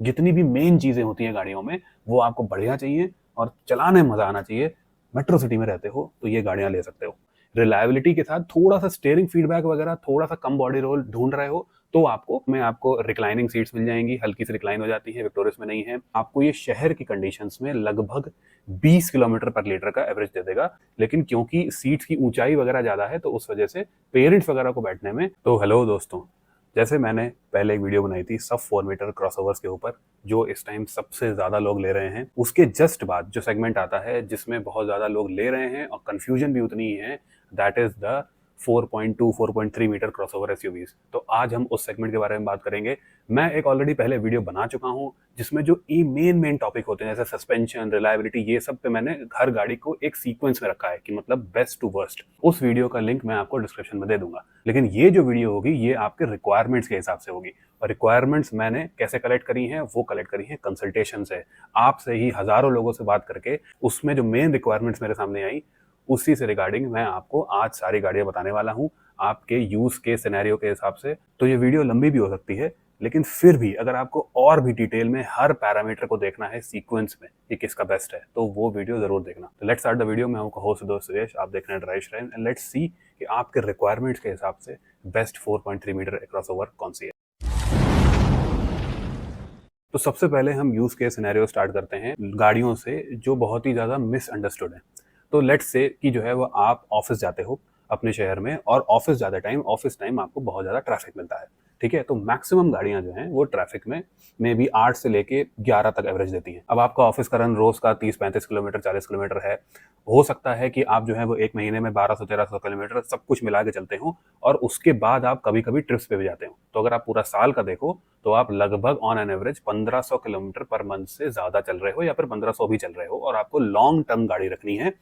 जितनी भी मेन चीज़ें होती हैं गाड़ियों में वो आपको बढ़िया चाहिए और चलाने में मज़ा आना चाहिए। मेट्रो सिटी में रहते हो तो ये गाड़ियाँ ले सकते हो। रिलायबिलिटी के साथ थोड़ा-सा स्टीयरिंग फीडबैक वगैरह, थोड़ा-सा कम बॉडी रोल ढूँढ रहे हो तो आपको रिक्लाइनिंग सीट्स मिल जाएँगी, हल्की सी रिक्लाइन हो जाती है, विक्टोरियस में नहीं है। आपको ये शहर की कंडीशंस में लगभग 20 किलोमीटर पर लीटर का एवरेज दे देगा, लेकिन क्योंकि सीट्स की ऊँचाई वगैरह ज़्यादा है तो उस वजह से पेरेंट्स वगैरह को बैठने में। तो हेलो दोस्तों, जैसे मैंने पहले एक वीडियो बनाई थी सब 4 मीटर क्रॉसओवर्स के ऊपर, जो इस टाइम सबसे ज़्यादा लोग ले रहे हैं, उसके जस्ट बाद जो सेगमेंट आता है जिसमें बहुत ज़्यादा लोग ले रहे हैं और कंफ्यूजन भी उतनी ही है, that is the 4.2 4.3 metre crossover SUVs. तो आज हम उस सेगमेंट के बारे में बात करेंगे। मैं एक ऑलरेडी पहले वीडियो बना चुका हूं जिसमें जो ये मेन टॉपिक होते हैं जैसे सस्पेंशन, रिलायबिलिटी, ये सब पे मैंने हर गाड़ी को एक सीक्वेंस में रखा है कि मतलब बेस्ट टू वर्स्ट। उस वीडियो का लिंक मैं आपको डिस्क्रिप्शन में दे दूंगा। लेकिन ये जो वीडियो होगी ये आपके रिक्वायरमेंट्स के हिसाब से होगी, और रिक्वायरमेंट्स मैंने कैसे कलेक्ट करी हैं, वो कलेक्ट करी हैं कंसल्टेशन से। आपसे ही हजारों लोगों से बात करके उसमें जो मेन रिक्वायरमेंट्स मेरे सामने आई, उसी से रिगार्डिंग मैं आपको आज सारी गाड़ियां बताने वाला हूं आपके यूज के सिनेरियो के हिसाब से। तो ये वीडियो लंबी भी हो सकती है, लेकिन फिर भी अगर आपको और भी डिटेल में हर पैरामीटर को देखना है सीक्वेंस में कि किसका बेस्ट है, तो वो वीडियो जरूर देखना। तो लेट्स स्टार्ट द वीडियो। मैं आपका होस्ट दोस्त सुरेश, आप देख रहे हैं drive shrine, and let's see कि आपके रिक्वायरमेंट्स के हिसाब से बेस्ट 4.3 मीटर क्रॉसओवर कौन सी है। तो सबसे पहले हम यूज केस सिनेरियो स्टार्ट करते हैं गाड़ियों से जो बहुत ही ज्यादा मिसअंडरस्टूड है। तो लेट्स से कि जो है वो आप ऑफिस जाते हो अपने शहर में, और ऑफिस टाइम आपको बहुत ज्यादा ट्रैफिक मिलता है। ठीक है, तो मैक्सिमम गाड़ियां जो हैं वो ट्रैफिक में भी 8 से लेके 11 तक एवरेज देती हैं। अब आपका ऑफिस का रन रोज का 30-35 किलोमीटर 40 किलोमीटर है। हो सकता है कि आप जो है वो एक महीने में 1200-1300 किलोमीटर सब कुछ मिला के चलते हो, और उसके बाद आप कभी कभी ट्रिप्स पे भी जाते हो। तो अगर आप पूरा साल का देखो तो आप लगभग on an average 1500 kilometre per month से ज्यादा चल रहे हो, या फिर 1500 भी चल रहे हो, और आपको लॉन्ग टर्म गाड़ी रखनी है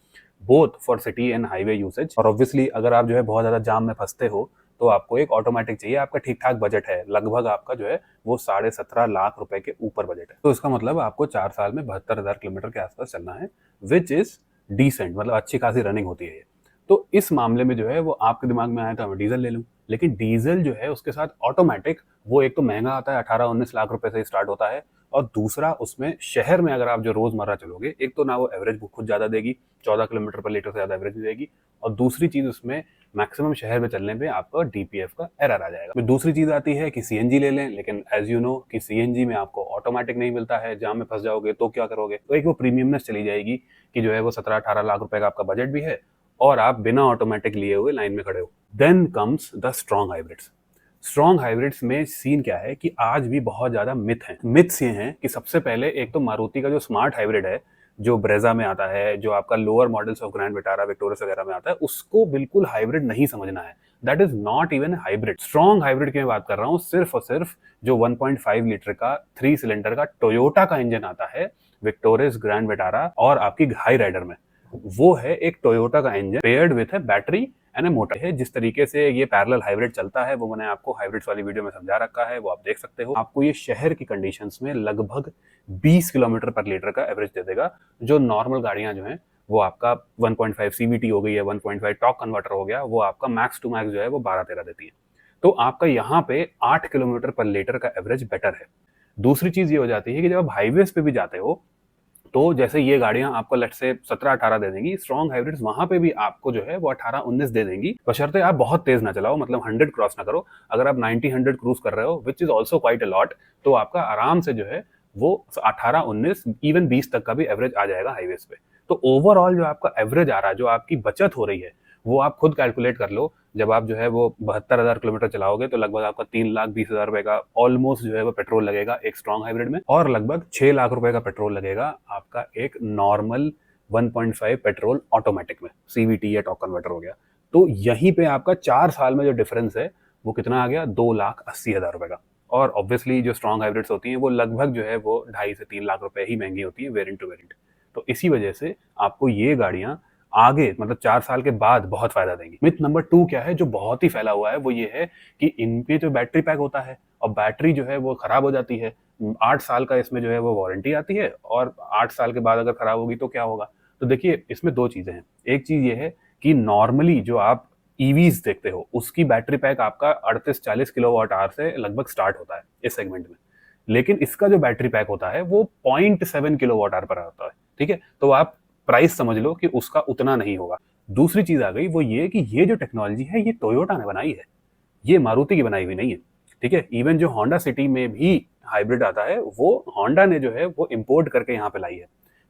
both for city and highway usage. और ऑब्वियसली अगर आप जो है बहुत ज्यादा जाम में फंसते हो तो आपको एक ऑटोमेटिक चाहिए। आपका ठीक ठाक बजट है, लगभग आपका जो है वो 17.5 लाख रुपए के ऊपर बजट है, तो इसका मतलब आपको 4 साल में 72,000 किलोमीटर के आसपास चलना है, विच इज डिसेंट, मतलब अच्छी खासी रनिंग होती है ये। तो इस मामले में जो है वो आपके दिमाग में आया था मैं डीजल ले लूं, लेकिन डीजल जो है उसके साथ ऑटोमेटिक वो एक तो महंगा आता है, 18-19 लाख रुपए से स्टार्ट होता है, और दूसरा उसमें शहर में अगर आप जो रोजमर्रा चलोगे, एक तो ना वो एवरेज खुद ज्यादा देगी, 14 किलोमीटर पर लीटर से ज्यादा एवरेज देगी, और दूसरी चीज उसमें मैक्सिमम शहर में चलने पे आपका डीपीएफ का एरर आ जाएगा। फिर दूसरी चीज आती है कि सीएनजी ले लें, लेकिन एज यू नो कि सीएनजी में आपको ऑटोमेटिक नहीं मिलता है, जाम में फंस जाओगे तो क्या करोगे। तो एक वो प्रीमियमनेस चली जाएगी कि जो है वो 17-18 लाख रुपए का आपका बजट भी है और आप बिना ऑटोमेटिक लिए हुए लाइन में खड़े हो। Then comes the strong hybrids. Strong hybrids में सीन क्या है कि आज भी बहुत ज्यादा मिथ्स ये हैं कि सबसे पहले एक तो मारुति का जो स्मार्ट हाइब्रिड है, जो ब्रेजा में आता है, जो आपका lower models of grand Vitara, victorious वगैरह में आता है, उसको बिल्कुल हाइब्रिड नहीं समझना है। That is not even hybrid. Strong hybrid की मैं बात कर रहा हूँ सिर्फ और सिर्फ जो 1.5 लीटर का 3 सिलेंडर का टोयोटा का इंजन आता है विक्टोरियस, ग्रैंड विटारा और आपकी हाई राइडर में, वो है एक टोयोटा का इंजन पेयर्ड विथ है बैटरी एंड ए मोटर है। जिस तरीके से ये पैरेलल हाइब्रिड चलता है वो मैंने आपको हाइब्रिड्स वाली वीडियो में समझा रखा है, वो आप देख सकते हो। आपको ये शहर की कंडीशंस में लगभग 20 किलोमीटर पर लीटर का एवरेज दे देगा। जो नॉर्मल गाड़ियां जो हैं वो आपका 1.5 सीवीटी हो गई है, 1.5 टॉर्क कन्वर्टर हो गया, वो आपका मैक्स टू मैक्स जो है वो 12-13 देती है। तो आपका यहाँ पे 8 किलोमीटर पर लीटर का एवरेज बेटर है। दूसरी चीज ये हो जाती है कि जब आप हाईवेज पे भी जाते हो तो जैसे ये गाड़ियां आपको लेट से 17-18 दे देंगी, स्ट्रॉन्ग हाइब्रिड्स वहां पे भी आपको जो है वो 18-19 दे देंगी, बशर्ते आप बहुत तेज ना चलाओ, मतलब 100 क्रॉस ना करो। अगर आप 90-100 क्रूज कर रहे हो, which is also quite a lot, तो आपका आराम से जो है वो 18-19 इवन 20 तक का भी एवरेज आ जाएगा हाईवेज पे। तो ओवरऑल जो आपका एवरेज आ रहा है, जो आपकी बचत हो रही है, वो आप खुद कैलकुलेट कर लो। जब आप जो है वो 72,000 किलोमीटर चलाओगे तो लगभग आपका 3,20,000 रुपए का ऑलमोस्ट जो है वो पेट्रोल लगेगा एक स्ट्रॉन्ग हाइब्रिड में, और लगभग 6 लाख रुपए का पेट्रोल लगेगा आपका एक नॉर्मल 1.5 पेट्रोल ऑटोमेटिक में, सीवीटी या टॉर्क कन्वर्टर हो गया। तो यहीं पे आपका 4 साल में जो डिफरेंस है वो कितना आ गया, 2,80,000 रुपए का। और ऑब्वियसली जो स्ट्रॉन्ग हाइब्रिड्स होती हैं वो लगभग जो है वो 2.5 से 3 लाख रुपए ही महंगी होती है वेरिएंट टू वेरिएंट। तो इसी वजह से आपको ये गाड़ियां आगे मतलब 4 साल के बाद बहुत फायदा देंगी। मिथ नंबर 2 क्या है जो बहुत ही फैला हुआ है, वो ये है कि इनके जो बैटरी पैक होता है और बैटरी जो है वो खराब हो जाती है। 8 साल का इसमें जो है वो वारंटी आती है, और 8 साल के बाद अगर खराब होगी तो क्या होगा। तो देखिए इसमें 2 चीजें हैं। एक चीज ये है कि नॉर्मली जो आप ईवीज देखते हो उसकी बैटरी पैक आपका 38-40 किलोवाट आवर से लगभग स्टार्ट होता है इस सेगमेंट में, लेकिन इसका जो बैटरी पैक होता है वो 0.7 किलोवाट आवर पर आता है, ठीक है। तो आप प्राइस समझ लो कि उसका उतना नहीं होगा। दूसरी चीज आ गई वो ये कि ये जो टेक्नोलॉजी है ये टोयोटा ने बनाई है, ये मारुति की बनाई हुई नहीं है, ठीक है। इवन जो होंडा सिटी में भी हाइब्रिड आता है वो होंडा ने जो है वो इंपोर्ट करके यहाँ पे लाई है।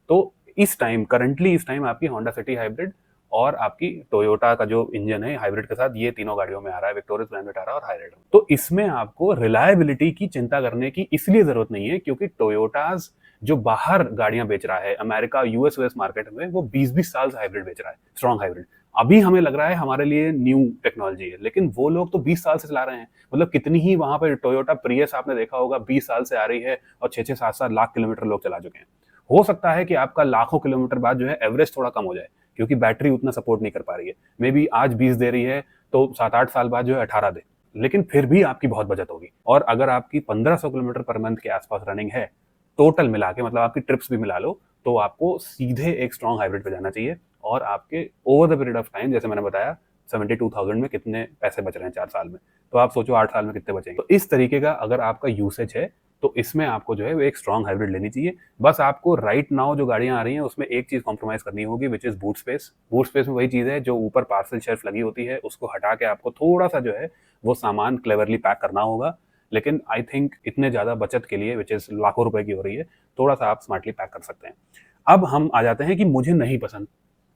तो इस टाइम करंटली इस टाइम आपकी होंडा सिटी हाइब्रिड और आपकी टोयोटा का जो इंजन है हाइब्रिड के साथ ये तीनों गाड़ियों में आ रहा है, विक्टोरियस, ग्रैंड विटारा और हाइराइडर। तो इसमें आपको रिलायबिलिटी की चिंता करने की इसलिए जरूरत नहीं है क्योंकि टोयोटाज जो बाहर गाड़ियां बेच रहा है अमेरिका, यूएस मार्केट में, वो 20-20 साल से हाइब्रिड बेच रहा है, स्ट्रॉन्ग हाइब्रिड। अभी हमें लग रहा है हमारे लिए न्यू टेक्नोलॉजी है, लेकिन वो लोग तो 20 साल से चला रहे हैं। मतलब कितनी ही वहां पर टोयोटा प्रियस आपने देखा होगा 20 साल से आ रही है और 6-7 लाख किलोमीटर लोग चला चुके हैं। हो सकता है कि आपका लाखों किलोमीटर बाद जो है एवरेज थोड़ा कम हो जाए क्योंकि बैटरी उतना सपोर्ट नहीं कर पा रही है। मे बी आज 20 दे रही है तो 7-8 साल बाद जो है 18 दे, लेकिन फिर भी आपकी बहुत बचत होगी। और अगर आपकी 1500 किलोमीटर पर मंथ के आसपास रनिंग है टोटल मिला के, मतलब आपकी ट्रिप्स भी मिला लो, तो आपको सीधे एक स्ट्रॉन्ग हाइब्रिड पे जाना चाहिए। और आपके over the period of time, जैसे मैंने बताया 72,000 में कितने पैसे बच रहे हैं 4 साल में, तो आप सोचो 8 साल में कितने बचेंगे। तो इस तरीके का अगर आपका यूसेज है तो इसमें आपको जो है वो एक स्ट्रॉन्ग हाइब्रिड लेनी चाहिए। बस आपको राइट नाउ जो गाड़ियां आ रही हैं उसमें एक चीज कॉम्प्रोमाइज करनी होगी, which is boot space. Boot space में वही चीज है जो ऊपर पार्सल शेल्फ लगी होती है, उसको हटा के आपको थोड़ा सा जो है वो सामान क्लेवरली पैक करना होगा। लेकिन आई थिंक इतने ज्यादा बचत के लिए, विच इज लाखों रुपए की हो रही है, थोड़ा सा आप स्मार्टली पैक कर सकते हैं। अब हम आ जाते हैं कि मुझे नहीं पसंद,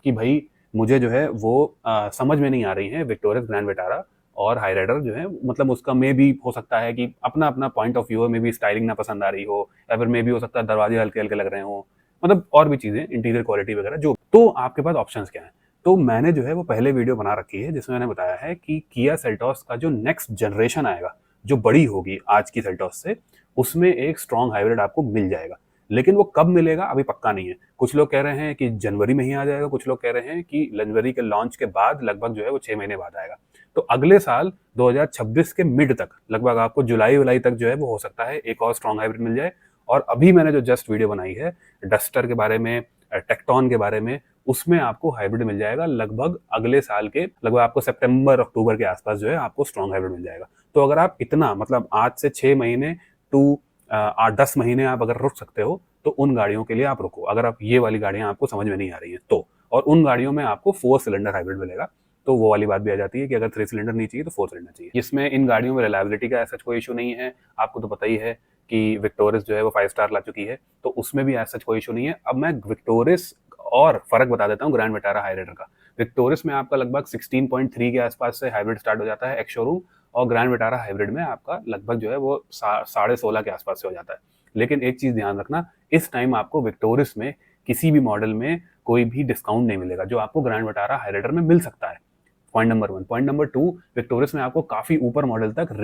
कि भाई मुझे जो है वो समझ में नहीं आ रही है विक्टोरियस, ग्रैंड विटारा और हाईराइडर जो है, मतलब उसका मे भी हो सकता है कि अपना अपना पॉइंट ऑफ व्यू है, मे बी स्टाइलिंग ना पसंद आ रही हो, या फिर मे भी हो सकता है दरवाजे हल्के हल्के लग रहे हो, मतलब और भी चीजें, इंटीरियर क्वालिटी वगैरह जो। तो आपके पास ऑप्शंस क्या है? तो मैंने जो है वो पहले वीडियो बना रखी है जिसमें मैंने बताया है कि किया सेल्टॉस का जो नेक्स्ट जनरेशन आएगा, जो बड़ी होगी आज की सेल्टॉस से, उसमें एक स्ट्रॉन्ग हाइब्रिड आपको मिल जाएगा। लेकिन वो कब मिलेगा अभी पक्का नहीं है। कुछ लोग कह रहे हैं कि जनवरी में ही आ जाएगा, कुछ लोग कह रहे हैं कि जनवरी के लॉन्च के बाद लगभग जो है वो 6 महीने बाद आएगा। तो अगले साल 2026 के मिड तक, लगभग आपको जुलाई जुलाई तक जो है वो हो सकता है एक और स्ट्रॉन्ग हाइब्रिड मिल जाए। और अभी मैंने जो जस्ट वीडियो बनाई है डस्टर के बारे में, टेक्टॉन के बारे में, उसमें आपको हाइब्रिड मिल जाएगा लगभग अगले साल के, लगभग आपको सितंबर अक्टूबर के आसपास जो है आपको स्ट्रॉन्ग हाइब्रिड मिल जाएगा। तो अगर आप इतना, मतलब आज से 6 महीने टू 8-10 महीने आप अगर रुक सकते हो तो उन गाड़ियों के लिए आप रुको, अगर आप ये वाली गाड़ियां आपको समझ में नहीं आ रही हैं तो। और उन गाड़ियों में आपको 4 सिलेंडर हाइब्रिड मिलेगा। तो वो वाली बात भी आ जाती है कि अगर 3 सिलेंडर नहीं चाहिए तो 4 सिलेंडर चाहिए। इसमें इन गाड़ियों में रिलायबिलिटी का ऐसा कोई इशू नहीं है। आपको तो पता ही है कि विक्टोरियस जो है वो 5 स्टार ला चुकी है, तो उसमें भी ऐसा कोई इशू नहीं है। अब मैं विक्टोरियस और फर्क बता देता हूँ ग्रैंड विटारा हाईराइडर का। विक्टोरियस में आपका लगभग 16.3 के आसपास से हाइब्रिड स्टार्ट हो जाता है एक्स शोरूम, और ग्रैंड विटारा हाइब्रिड में आपका लगभग जो है वो 16.5 के आसपास से हो जाता है। लेकिन एक चीज ध्यान रखना, इस टाइम आपको विक्टोरियस में किसी भी मॉडल में कोई भी डिस्काउंट नहीं मिलेगा जो आपको ग्रैंड विटारा हाईराइडर में मिल सकता है। Point number 1। Point number 2, victorious में आपको काफी ऊपर मॉडल तक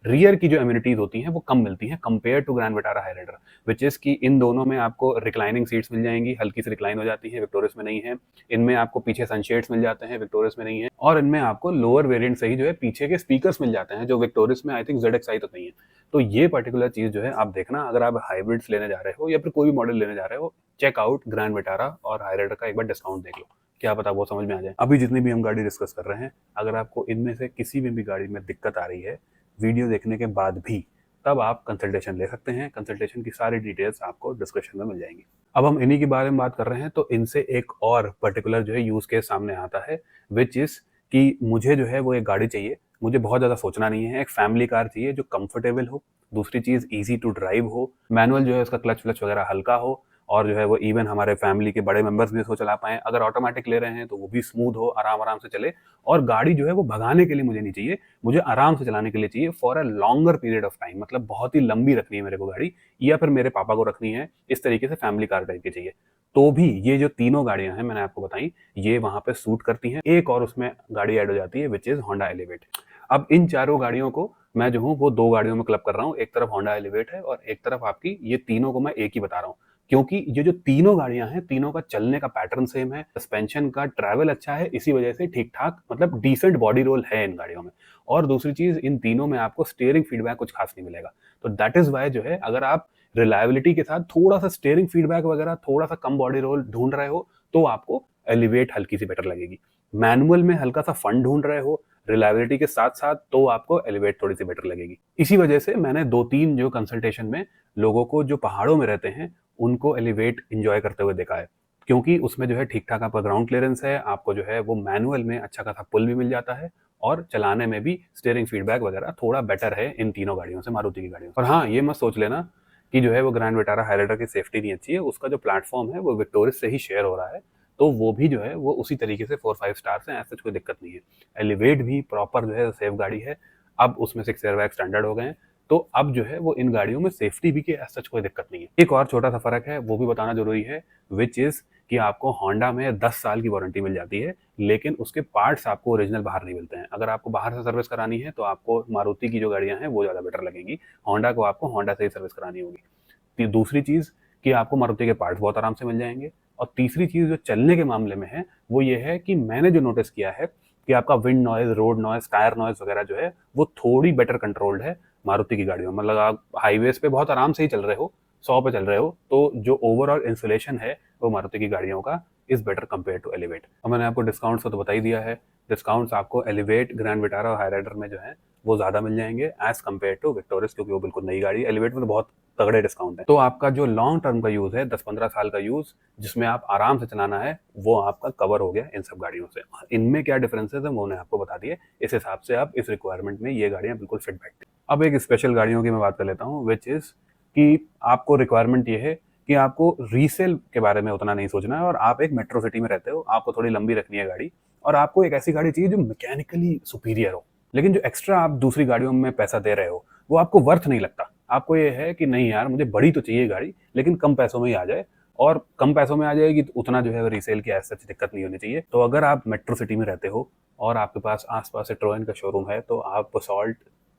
रियर की जो एमिनिटीज होती हैं वो कम मिलती हैं compare to Grand Vitara Hyryder, which is की इन दोनों में आपको रिक्लाइनिंग सीट्स मिल जाएंगी, हल्की सी रिक्लाइन हो जाती है, विक्टोरियस में नहीं है। इनमें आपको पीछे सनशेड्स मिल जाते हैं, विक्टोरियस में नहीं है। और इनमें आपको लोअर वेरिएंट से ही जो है पीछे के स्पीकर्स मिल जाते हैं, जो विक्टोरियस में आई थिंक ZXi तक नहीं है। तो ये पर्टिकुलर चीज जो है आप देखना, अगर आप हाइब्रिड्स लेने जा रहे हो या फिर कोई भी मॉडल लेने जा रहे हो, चेक आउट ग्रैंड विटारा और हाईराइडर का एक बार डिस्काउंट देख लो, क्या पता वो समझ में आ जाए। अभी जितनी भी हम गाड़ी डिस्कस कर रहे हैं, अगर आपको इनमें से किसी में भी गाड़ी में दिक्कत आ रही है वीडियो देखने के बाद भी, तब आप कंसल्टेशन ले सकते हैं। कंसल्टेशन की सारी डिटेल्स आपको डिस्क्रिप्शन में मिल जाएंगी। अब हम इन्हीं के बारे में बात कर रहे हैं, तो इनसे एक और पर्टिकुलर जो है यूज केस सामने आता है, विच इज कि मुझे जो है वो एक गाड़ी चाहिए, मुझे बहुत ज़्यादा सोचना नहीं है, एक फैमिली कार चाहिए जो कंफर्टेबल हो, दूसरी चीज़ ईजी टू ड्राइव हो, मैनुअल जो है उसका क्लच व्लच वगैरह हल्का हो, और जो है वो इवन हमारे फैमिली के बड़े मेंबर्स भी इसको चला पाएं। अगर ऑटोमेटिक ले रहे हैं तो वो भी स्मूथ हो, आराम आराम से चले। और गाड़ी जो है वो भगाने के लिए मुझे नहीं चाहिए, मुझे आराम से चलाने के लिए चाहिए for a longer period of time, मतलब बहुत ही लंबी रखनी है मेरे को गाड़ी, या फिर मेरे पापा को रखनी है, इस तरीके से फैमिली कार टाइप की चाहिए। तो भी ये जो तीनों गाड़ियां हैं मैंने आपको बताई, ये वहां पे सूट करती हैं। एक और उसमें गाड़ी ऐड हो जाती है, विच इज होंडा एलिवेट। अब इन चारों गाड़ियों को मैं जो हूँ वो 2 गाड़ियों में क्लब कर रहा हूँ, एक तरफ होंडा एलिवेट है और एक तरफ आपकी, ये तीनों को मैं एक ही बता रहा हूँ क्योंकि ये जो तीनों गाड़ियां हैं, तीनों का चलने का पैटर्न सेम है, सस्पेंशन का ट्रैवल अच्छा है, इसी वजह से ठीक ठाक, मतलब डिसेंट बॉडी रोल है इन गाड़ियों में। और दूसरी चीज, इन तीनों में आपको स्टीयरिंग फीडबैक कुछ खास नहीं मिलेगा। तो दैट इज वाई जो है, अगर आप रिलायबिलिटी के साथ थोड़ा सा स्टीयरिंग फीडबैक वगैरह, थोड़ा सा कम बॉडी रोल ढूंढ रहे हो, तो आपको एलिवेट हल्की सी बेटर लगेगी। मैनुअल में हल्का सा फन ढूंढ रहे हो, रिलायबिलिटी के साथ साथ तो आपको एलिवेट थोड़ी सी बेटर लगेगी। इसी वजह से मैंने 2-3 जो कंसल्टेशन में लोगों को जो पहाड़ों में रहते हैं उनको एलिवेट एंजॉय करते हुए देखा है, क्योंकि उसमें जो है ठीक-ठाक आपका ग्राउंड क्लीयरेंस है, आपको जो है वो मैनुअल में अच्छा खासा पुल भी मिल जाता है और चलाने में भी स्टीयरिंग फीडबैक वगैरह थोड़ा बेटर है इन तीनों गाड़ियों से, मारुति की गाड़ियों से। और हाँ, ये मत सोच लेना कि जो है वो ग्रैंड विटारा हाइलाइटर की सेफ्टी नहीं अच्छी है, उसका जो प्लेटफॉर्म है वो विक्टोरिस से ही शेयर हो रहा है, तो वो भी जो है वो उसी तरीके से 4-5 स्टार्स हैं, ऐसा कोई दिक्कत नहीं है। एलिवेट भी प्रॉपर जो है सेफ गाड़ी है, अब उसमें 6 एयरबैग स्टैंडर्ड हो गए हैं, तो अब जो है वो इन गाड़ियों में सेफ्टी भी की सच कोई दिक्कत नहीं है। एक और छोटा सा फर्क है, वो भी बताना जरूरी है, विच इज कि आपको होंडा में 10 साल की वारंटी मिल जाती है, लेकिन उसके पार्ट्स आपको ओरिजिनल बाहर नहीं मिलते हैं। अगर आपको बाहर से सर्विस करानी है तो आपको मारुति की जो गाड़ियां हैं वो ज़्यादा बेटर लगेंगी, होंडा को आपको होंडा से ही सर्विस करानी होगी। दूसरी चीज़ कि आपको मारुति के पार्ट्स बहुत आराम से मिल जाएंगे। और तीसरी चीज़ जो चलने के मामले में है वो ये है कि मैंने जो नोटिस किया है कि आपका wind noise, road noise, tyre noise वगैरह जो है वो थोड़ी बेटर कंट्रोल्ड है मारुति की गाड़ियों में। मतलब आप हाईवेज पे बहुत आराम से ही चल रहे हो, 100 पे चल रहे हो, तो जो ओवरऑल इंसुलेशन है वो मारुति की गाड़ियों का is better compare to Elevate. और मैंने आपको डिस्काउंट्स तो बता ही दिया है, डिस्काउंट्स आपको एलिवेट, ग्रैंड विटारा और हाईराइडर में जो है वो ज़्यादा मिल जाएंगे एज कम्पेयर टू विक्टोरियस, क्योंकि वो बिल्कुल नई गाड़ी है। एलिवेट में तो बहुत तगड़े डिस्काउंट है। तो आपका जो लॉन्ग टर्म का यूज़ है, 10-15 साल का यूज़ जिसमें आप आराम से चलाना है, वो आपका कवर हो गया इन सब गाड़ियों से। इनमें क्या डिफरेंसेस है वो मैंने आपको बता दिए, इस हिसाब से आप इस रिक्वायरमेंट में ये गाड़ियाँ बिल्कुल फिट बैठती हैं। अब एक स्पेशल गाड़ियों की मैं बात कर लेता हूँ, विच इज़ कि आपको रिक्वायरमेंट ये है कि आपको रीसेल के बारे में उतना नहीं सोचना है और आप एक मेट्रो सिटी में रहते हो, आपको थोड़ी लंबी रखनी है गाड़ी और आपको एक ऐसी गाड़ी चाहिए जो मैकेनिकली सुपीरियर हो, लेकिन जो एक्स्ट्रा आप दूसरी गाड़ियों में पैसा दे रहे हो वो आपको वर्थ नहीं लगता। आपको ये है कि नहीं यार, मुझे बड़ी तो चाहिए गाड़ी, लेकिन कम पैसों में ही आ जाए, और कम पैसों में आ जाएगी तो उतना जो है रीसेल की ऐसी दिक्कत नहीं होनी चाहिए। तो अगर आप मेट्रो सिटी में रहते हो और आपके पास आसपास सिट्रोएन का शोरूम है, तो आप बसॉल्ट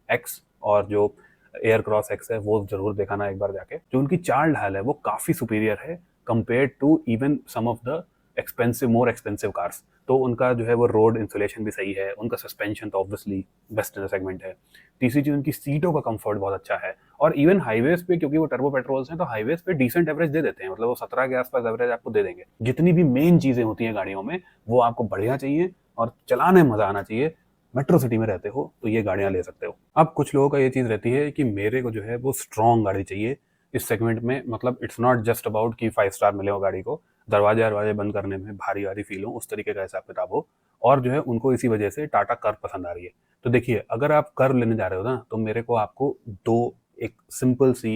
एक्स और जो एयर क्रॉस एक्स है वो जरूर दिखाना एक बार जाके। जो उनकी चाल ढाल है वो काफी सुपीरियर है compare to even some of the more expensive cars. तो उनका जो है वो रोड इंसुलेशन भी सही है, उनका सस्पेंशन तो obviously best in the segment है। तीसरी चीज, उनकी सीटों का कंफर्ट बहुत अच्छा है, और इवन हाईवेज पे, क्योंकि वो टर्बो पेट्रोल्स हैं, तो हाईवेज पे डिसेंट एवरेज दे देते हैं, मतलब वो 17 के आसपास एवरेज आपको दे देंगे। जितनी भी मेन चीजें होती हैं गाड़ियों में वो आपको बढ़िया चाहिए और चलाने में मजा आना चाहिए, मेट्रो सिटी में रहते हो तो ये गाड़ियां ले सकते हो। अब कुछ लोगों का ये चीज रहती है कि मेरे को जो है वो स्ट्रॉन्ग गाड़ी चाहिए इस सेगमेंट में, मतलब इट्स नॉट जस्ट अबाउट कि 5 स्टार मिले हो गाड़ी को, दरवाजे बंद करने में भारी भारी फील हो, उस तरीके का हिसाब किताब हो, और जो है उनको इसी वजह से टाटा कर्व पसंद आ रही है। तो देखिए, अगर आप कर्व लेने जा रहे हो ना, तो मेरे को आपको दो एक सिंपल सी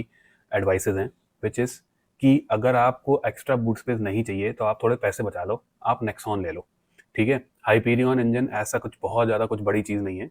एडवाइसेज हैं, विच इज कि अगर आपको एक्स्ट्रा बूट स्पेस नहीं चाहिए तो आप थोड़े पैसे बचा लो, आप नेक्सॉन ले लो। ठीक है, हाइपीरियन इंजन ऐसा कुछ बहुत ज़्यादा कुछ बड़ी चीज़ नहीं है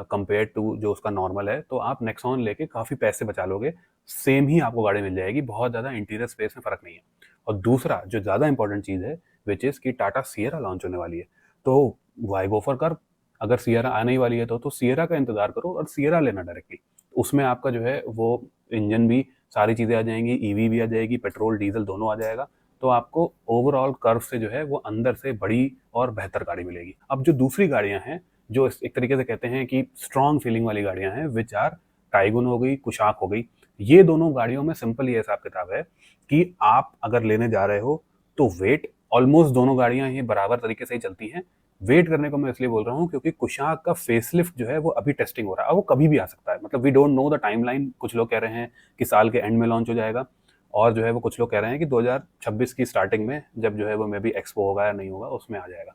कंपेयर टू जो उसका नॉर्मल है, तो आप नेक्सॉन लेके काफ़ी पैसे बचा लोगे, सेम ही आपको गाड़ी मिल जाएगी, बहुत ज़्यादा इंटीरियर स्पेस में फ़र्क नहीं है। और दूसरा जो ज़्यादा इंपॉर्टेंट चीज़ है, विच इज़ कि टाटा सियरा लॉन्च होने वाली है, तो वाई गो फॉर कर्व। अगर सियरा आने ही वाली है तो सियरा का इंतजार करो और सियरा लेना डायरेक्टली। उसमें आपका जो है वो इंजन भी, सारी चीज़ें आ जाएंगी, ईवी भी आ जाएगी, पेट्रोल डीजल दोनों आ जाएगा, तो आपको ओवरऑल कर्व से जो है वो अंदर से बड़ी और बेहतर गाड़ी मिलेगी। अब जो दूसरी गाड़ियां हैं, जो एक तरीके से कहते हैं कि स्ट्रॉन्ग फीलिंग वाली गाड़ियां हैं, विच आर टाइगुन हो गई, कुशाक हो गई, ये दोनों गाड़ियों में सिंपल ये हिसाब किताब है कि आप अगर लेने जा रहे हो तो वेट, ऑलमोस्ट दोनों गाड़ियां ये बराबर तरीके से ही चलती हैं। वेट करने को मैं इसलिए बोल रहा हूँ क्योंकि कुशाक का फेसलिफ्ट जो है वो अभी टेस्टिंग हो रहा है, वो कभी भी आ सकता है, मतलब we don't know the timeline. कुछ लोग कह रहे हैं कि साल के एंड में लॉन्च हो जाएगा, और जो है वो कुछ लोग कह रहे हैं कि 2026 की स्टार्टिंग में, जब जो है वो मे बी एक्सपो होगा या नहीं होगा उसमें आ जाएगा।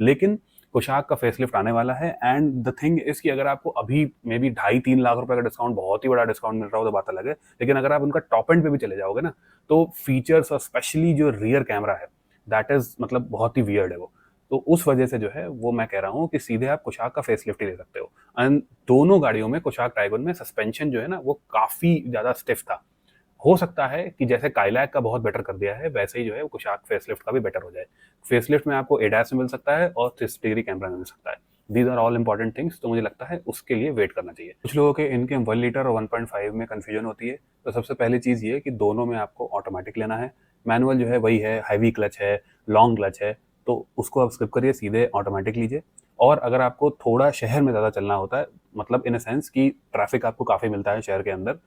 लेकिन कुशाक का फेसलिफ्ट आने वाला है, एंड द थिंग इज कि अगर आपको अभी मे बी 2.5-3 लाख रुपए का डिस्काउंट, बहुत ही बड़ा डिस्काउंट मिल रहा हो तो बात अलग है, लेकिन अगर आप उनका टॉप एंड पे भी चले जाओगे ना, तो फीचर्स और स्पेशली जो रियर कैमरा है, दैट इज मतलब बहुत ही वियर्ड है वो। तो उस वजह से जो है वो मैं कह रहा हूँ कि सीधे आप कुशाक का फेसलिफ्ट ही ले सकते हो। एंड दोनों गाड़ियों में, कुशाक टाइगन में सस्पेंशन जो है ना वो काफी ज्यादा स्टिफ था। हो सकता है कि जैसे काइलैक का बहुत बेटर कर दिया है, वैसे ही जो है वो कुशाक फेसलिफ्ट का भी बेटर हो जाए। फेसलिफ्ट में आपको एडास में मिल सकता है और 360 डिग्री कैमरा में मिल सकता है। These are all important things, तो मुझे लगता है उसके लिए वेट करना चाहिए। कुछ लोगों के इनके 1 लीटर और 1.5 में कंफ्यूजन होती है, तो सबसे पहली चीज़ ये कि दोनों में आपको ऑटोमेटिक लेना है। मैनुअल जो है वही है, हैवी क्लच है, लॉन्ग क्लच है, तो उसको आप स्किप करिए, सीधे ऑटोमेटिक लीजिए। और अगर आपको थोड़ा शहर में ज़्यादा चलना होता है, मतलब इन अ सेंस कि ट्रैफिक आपको काफ़ी मिलता है शहर के अंदर,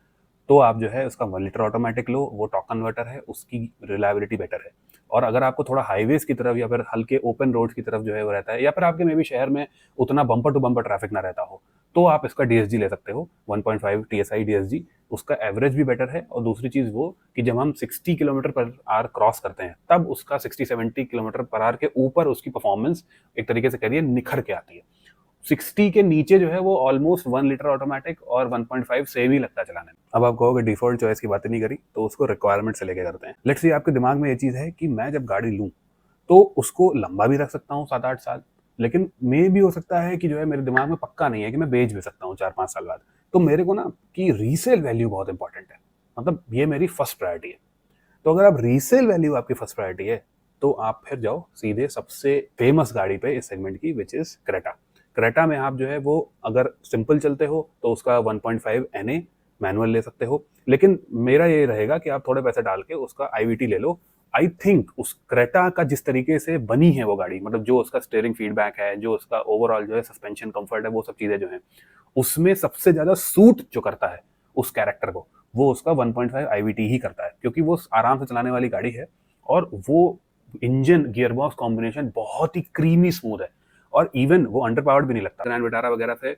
तो आप जो है उसका 1 लीटर ऑटोमेटिक लो, वो टॉर्क कन्वर्टर है, उसकी रिलायबिलिटी बेटर है। और अगर आपको थोड़ा हाईवेज की तरफ या फिर हल्के ओपन रोड की तरफ जो है वो रहता है, या फिर आपके में भी शहर में उतना बम्पर टू बम्पर ट्रैफिक ना रहता हो, तो आप इसका DSG ले सकते हो, 1.5 TSI DSG। उसका एवरेज भी बेटर है, और दूसरी चीज़ वो कि जब हम 60 किलोमीटर पर आवर क्रॉस करते हैं तब उसका 60-70 किलोमीटर पर आवर के ऊपर उसकी परफॉर्मेंस एक तरीके से करिए निखर के आती है। 60 के नीचे जो है वो ऑलमोस्ट 1 लीटर ऑटोमेटिक और 1.5 सेम ही लगता है चलाने में। अब आप कहोगे डिफॉल्ट चॉइस की बातें नहीं करी, तो उसको रिक्वायरमेंट से लेके करते हैं। लेट्स से आपके दिमाग में ये चीज़ है कि मैं जब गाड़ी लूँ तो उसको लंबा भी रख सकता हूँ 7-8 साल, लेकिन मे भी हो सकता है कि जो है मेरे दिमाग में पक्का नहीं है कि मैं बेच भी सकता हूँ 4-5 साल बाद। तो मेरे को ना कि रीसेल वैल्यू बहुत इंपॉर्टेंट है, मतलब ये मेरी फर्स्ट प्रायोरिटी है। तो अगर आप रीसेल वैल्यू आपकी फर्स्ट प्रायोरिटी है तो आप फिर जाओ सीधे सबसे फेमस गाड़ी पे इस सेगमेंट की, विच इज क्रेटा। क्रेटा में आप जो है वो अगर सिंपल चलते हो तो उसका 1.5 NA मैनुअल ले सकते हो, लेकिन मेरा ये रहेगा कि आप थोड़े पैसे डाल के उसका IVT ले लो। आई थिंक उस क्रेटा का जिस तरीके से बनी है वो गाड़ी, मतलब जो उसका स्टीयरिंग फीडबैक है, जो उसका ओवरऑल जो है सस्पेंशन कंफर्ट है, वो सब चीजें जो है उसमें सबसे ज्यादा सूट जो करता है उस कैरेक्टर को, वो उसका 1.5 IVT ही करता है, क्योंकि वो आराम से चलाने वाली गाड़ी है और वो इंजन गियरबॉक्स कॉम्बिनेशन बहुत ही क्रीमी स्मूथ है, और इवन वो अंडर पावर्ड भी नहीं लगता। ग्रैंड विटारा वगैरह से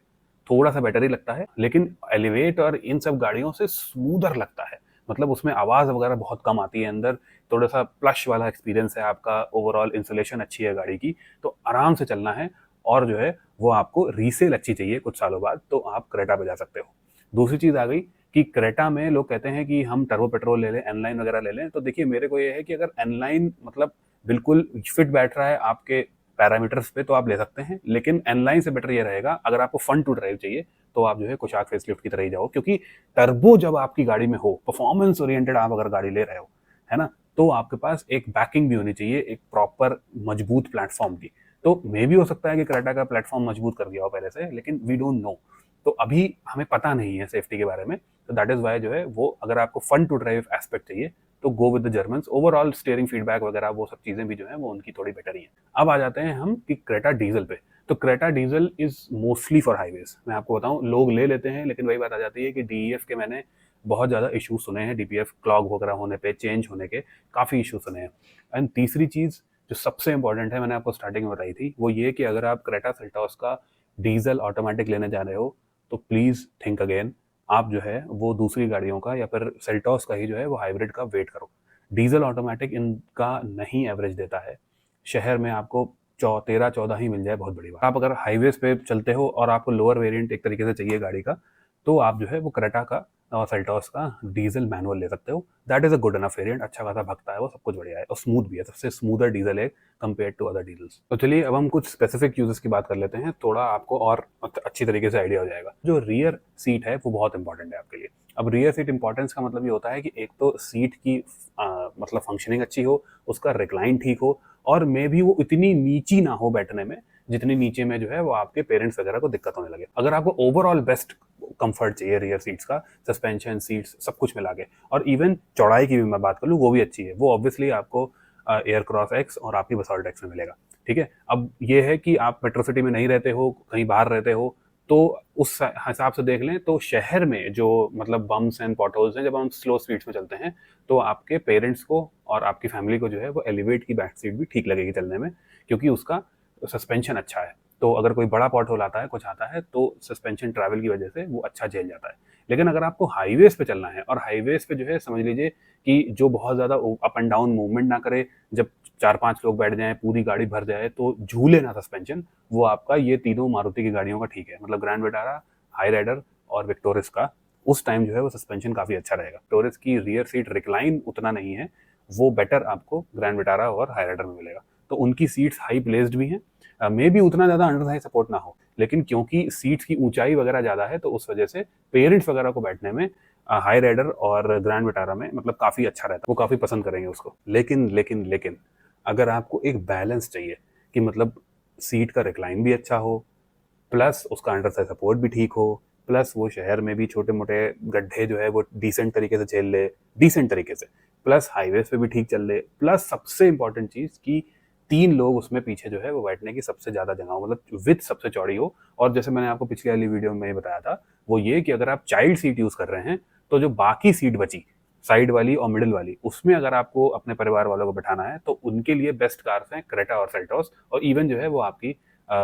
थोड़ा सा बेटर ही लगता है, लेकिन एलिवेट और इन सब गाड़ियों से स्मूदर लगता है, मतलब उसमें आवाज वगैरह बहुत कम आती है अंदर, थोड़ा सा प्लश वाला एक्सपीरियंस है आपका, ओवरऑल इंसुलेशन अच्छी है गाड़ी की, तो आराम से चलना है। और जो है वो आपको रीसेल अच्छी चाहिए कुछ सालों बाद, तो आप क्रेटा पे जा सकते हो। दूसरी चीज आ गई कि क्रेटा में लोग कहते हैं कि हम टर्बो पेट्रोल ले लें, एनलाइन वगैरह ले लें, तो देखिए मेरे को ये है कि अगर एनलाइन मतलब बिल्कुल फिट बैठ रहा है आपके पैरामीटर्स पे तो आप ले सकते हैं, लेकिन एनलाइन से बेटर ये रहेगा अगर आपको फन टू ड्राइव चाहिए तो आप जो है कुशाक फेसलिफ्ट की तरह ही जाओ, क्योंकि टर्बो जब आपकी गाड़ी में हो, परफॉर्मेंस ओरिएंटेड आप अगर गाड़ी ले रहे हो, है ना, तो आपके पास एक बैकिंग भी होनी चाहिए, एक प्रॉपर मजबूत प्लेटफॉर्म की। तो मे भी हो सकता है कि क्रेटा का प्लेटफॉर्म मजबूत कर दिया हो पहले से, लेकिन वी डोंट नो, तो अभी हमें पता नहीं है सेफ्टी के बारे में, तो दैट इज वाई जो है वो अगर आपको फन टू ड्राइव एस्पेक्ट चाहिए तो go with the Germans. Overall steering feedback वगैरह वो सब चीजें भी जो है वो उनकी थोड़ी बेटर ही है। अब आ जाते हैं हम कि क्रेटा डीजल पे। तो Creta diesel is mostly for highways. मैं आपको बताऊं लोग ले लेते हैं, लेकिन वही बात आ जाती है कि DEF के मैंने बहुत ज्यादा इशू सुने हैं, DPF क्लॉग वगैरह होने पे, चेंज होने के काफी इशू सुने हैं। एंड तीसरी चीज जो सबसे इंपॉर्टेंट है, मैंने आपको स्टार्टिंग में बताई थी, वो ये कि अगर आप क्रेटा सेल्टॉस का डीजल ऑटोमेटिक लेने जा रहे हो तो प्लीज थिंक अगेन। आप जो है वो दूसरी गाड़ियों का या फिर सेल्टॉस का ही जो है वो हाइब्रिड का वेट करो। डीजल ऑटोमेटिक इनका नहीं एवरेज देता है, शहर में आपको 13-14 ही मिल जाए बहुत बड़ी बात। आप अगर हाईवेज पे चलते हो और आपको लोअर वेरिएंट एक तरीके से चाहिए गाड़ी का, तो आप जो है वो क्रेटा का और सेल्टॉस का डीजल मैनुअल ले सकते हो। That is a good enough variant, अच्छा खासा भगता है वो, सब कुछ बढ़िया है और स्मूथ भी है, सबसे स्मूदर डीजल है कंपेयर टू अदर डीजल्स। तो चलिए अब हम कुछ स्पेसिफिक यूजेस की बात कर लेते हैं, थोड़ा आपको और अच्छी तरीके से आइडिया हो जाएगा। जो रियर सीट है वो बहुत इंपॉर्टेंट है आपके लिए। अब रियर सीट इंपॉर्टेंस का मतलब ये होता है कि एक तो सीट की मतलब फंक्शनिंग अच्छी हो, उसका रिक्लाइन ठीक हो, और मे भी वो इतनी नीची ना हो बैठने में जितनी नीचे में जो है वो आपके पेरेंट्स वगैरह को दिक्कत होने लगे। अगर आपको ओवरऑल बेस्ट कंफर्ट चाहिए रियर सीट्स का, सस्पेंशन सीट्स सब कुछ मिला के, और इवन चौड़ाई की भी मैं बात कर लूँ वो भी अच्छी है, वो ऑब्वियसली आपको एयर क्रॉस एक्स और आपकी बसॉल्ट एक्स में मिलेगा। ठीक है, अब ये है कि आप मेट्रो सिटी में नहीं रहते हो, कहीं बाहर रहते हो, तो उस हिसाब से देख लें तो शहर में जो मतलब बम्स एंड पॉटहोल्स हैं, जब हम स्लो स्पीड्स में चलते हैं तो आपके पेरेंट्स को और आपकी फैमिली को जो है वो एलिवेट की बैक सीट भी ठीक लगेगी चलने में, क्योंकि उसका सस्पेंशन अच्छा है। तो अगर कोई बड़ा पॉटहोल आता है, कुछ आता है, तो सस्पेंशन ट्रैवल की वजह से वो अच्छा झेल जाता है। लेकिन अगर आपको हाईवेज पे चलना है, और हाईवेज पे जो है समझ लीजिए कि जो बहुत ज़्यादा अप एंड डाउन मूवमेंट ना करे, जब 4-5 लोग बैठ जाएं, पूरी गाड़ी भर जाए, तो झूले ना सस्पेंशन, वो आपका ये तीनों मारुति की गाड़ियों का ठीक है, मतलब ग्रैंड विटारा, हाई राइडर और विक्टोरिस का उस टाइम जो है वो सस्पेंशन काफ़ी अच्छा रहेगा। विक्टोरिस की रियर सीट रिक्लाइन उतना नहीं है, वो बेटर आपको ग्रैंड विटारा और हाई राइडर में मिलेगा। तो उनकी सीट्स हाई प्लेस्ड भी हैं, मे भी उतना ज़्यादा अंडर थाई सपोर्ट ना हो, लेकिन क्योंकि सीट्स की ऊंचाई वगैरह ज़्यादा है तो उस वजह से पेरेंट्स वगैरह को बैठने में हाई राइडर और ग्रैंड विटारा में मतलब काफ़ी अच्छा रहता है, वो काफ़ी पसंद करेंगे उसको। लेकिन लेकिन लेकिन अगर आपको एक बैलेंस चाहिए कि मतलब सीट का रिक्लाइन भी अच्छा हो, प्लस उसका अंडर साइड सपोर्ट भी ठीक हो, प्लस वो शहर में भी छोटे मोटे गड्ढे जो है वो डिसेंट तरीके से झेल ले, डिसेंट तरीके से, प्लस हाईवेज पे भी ठीक चल ले, प्लस सबसे इंपॉर्टेंट चीज़ कि 3 लोग उसमें पीछे जो है वो बैठने की सबसे ज़्यादा जगह हो, मतलब विथ सबसे चौड़ी हो। और जैसे मैंने आपको पिछली वाली वीडियो में बताया था, वो ये कि अगर आप चाइल्ड सीट यूज़ कर रहे हैं तो जो बाकी सीट बची साइड वाली और मिडिल वाली, उसमें अगर आपको अपने परिवार वालों को बैठाना है तो उनके लिए बेस्ट कार्स हैं क्रेटा और सेल्टॉस, और इवन जो है वो आपकी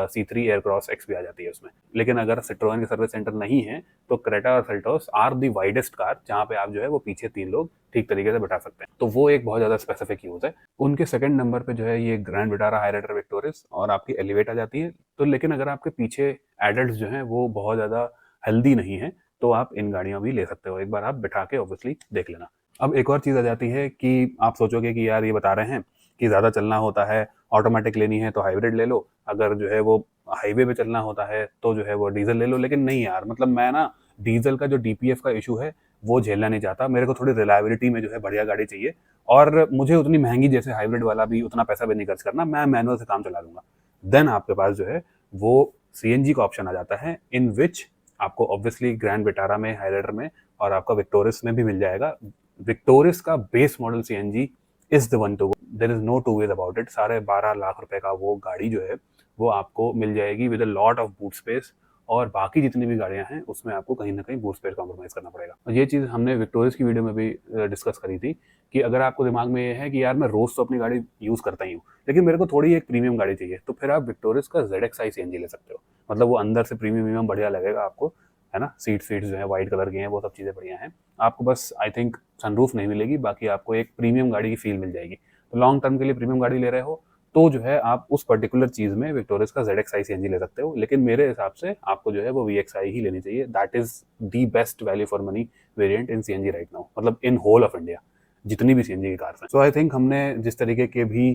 C3 एयरक्रॉस एक्स भी आ जाती है उसमें। लेकिन अगर सिट्रोएन के सर्विस सेंटर नहीं है तो क्रेटा और Seltos are the widest car, जहाँ पे आप जो है वो पीछे 3 लोग ठीक तरीके से बैठा सकते हैं। तो वो एक बहुत ज़्यादा स्पेसिफिक यूज़ है। उनके सेकंड नंबर पे जो है ये ग्रैंड विटारा हाईराइडर विक्टोरिस और आपकी एलिवेट आ जाती है। तो लेकिन अगर आपके पीछे एडल्ट्स जो हैं वो बहुत ज़्यादा हेल्दी नहीं है तो आप इन गाड़ियाँ भी ले सकते हो, एक बार आप बिठा के ऑब्वियसली देख लेना। अब एक और चीज़ आ जाती है कि आप सोचोगे कि यार ये बता रहे हैं कि ज़्यादा चलना होता है, ऑटोमेटिक लेनी है तो हाइब्रिड ले लो, अगर जो है वो हाईवे पे चलना होता है तो जो है वो डीजल ले लो। लेकिन नहीं यार, मतलब मैं ना डीजल का जो डीपीएफ का इशू है वो झेलना नहीं चाहता। मेरे को थोड़ी रिलायबिलिटी में जो है बढ़िया गाड़ी चाहिए, और मुझे उतनी महंगी जैसे हाइब्रिड वाला भी उतना पैसा भी नहीं खर्च करना, मैं मैनुअल से काम चला लूंगा। देन आपके पास जो है वो सीएनजी का ऑप्शन आ जाता है, इन विच आपको ऑब्वियसली ग्रैंड विटारा में, हाईराइडर में और आपका विक्टोरिस में भी मिल जाएगा। विक्टोरिस का base model CNG is the one to go, there is no two ways about it. 12.5 lakh रुपए का वो गाड़ी जो है वो आपको मिल जाएगी with a lot of boot space, और बाकी जितनी भी गाड़ियां हैं उसमें आपको कहीं ना कहीं बूट स्पेस कॉम्प्रोमाइज करना पड़ेगा। और ये चीज़ हमने विक्टोरियस की वीडियो में भी डिस्कस करी थी कि अगर आपको दिमाग में ये है कि यार मैं रोज तो अपनी गाड़ी यूज़ करता ही हूँ, लेकिन मेरे को थोड़ी एक प्रीमियम गाड़ी चाहिए, तो फिर आप विक्टोरियस का ZXi CNG ले सकते हो। मतलब वो अंदर से प्रीमियम बढ़िया लगेगा आपको, है ना। सीट्स जो है वाइट कलर की हैं, वो सब चीज़ें बढ़िया हैं। आपको बस आई थिंक सनरूफ नहीं मिलेगी, बाकी आपको एक प्रीमियम गाड़ी की फील मिल जाएगी। तो लॉन्ग टर्म के लिए प्रीमियम गाड़ी ले रहे हो तो जो है आप उस पर्टिकुलर चीज़ में विक्टोरियस का ZXi CNG ले सकते हो। लेकिन मेरे हिसाब से आपको जो है वो VXi ही लेनी चाहिए। That is the best value for money variant in CNG right now, मतलब इन होल ऑफ इंडिया जितनी भी CNG की कार्स हैं। सो आई थिंक हमने जिस तरीके के भी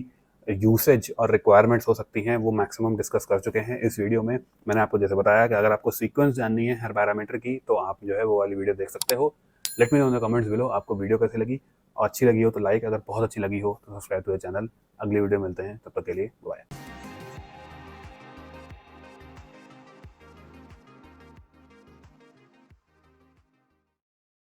यूसेज और रिक्वायरमेंट्स हो सकती हैं वो मैक्सिमम डिस्कस कर चुके हैं इस वीडियो में। मैंने आपको जैसे बताया कि अगर आपको सीक्वेंस जाननी है हर पैरामीटर की तो आप जो है वो वाली वीडियो देख सकते हो। Let me know in the comments below आपको वीडियो कैसी लगी, और अच्छी लगी हो तो लाइक, अगर बहुत अच्छी लगी हो तो सब्सक्राइब टू द चैनल। अगली वीडियो मिलते हैं, तब तक के लिए बाय।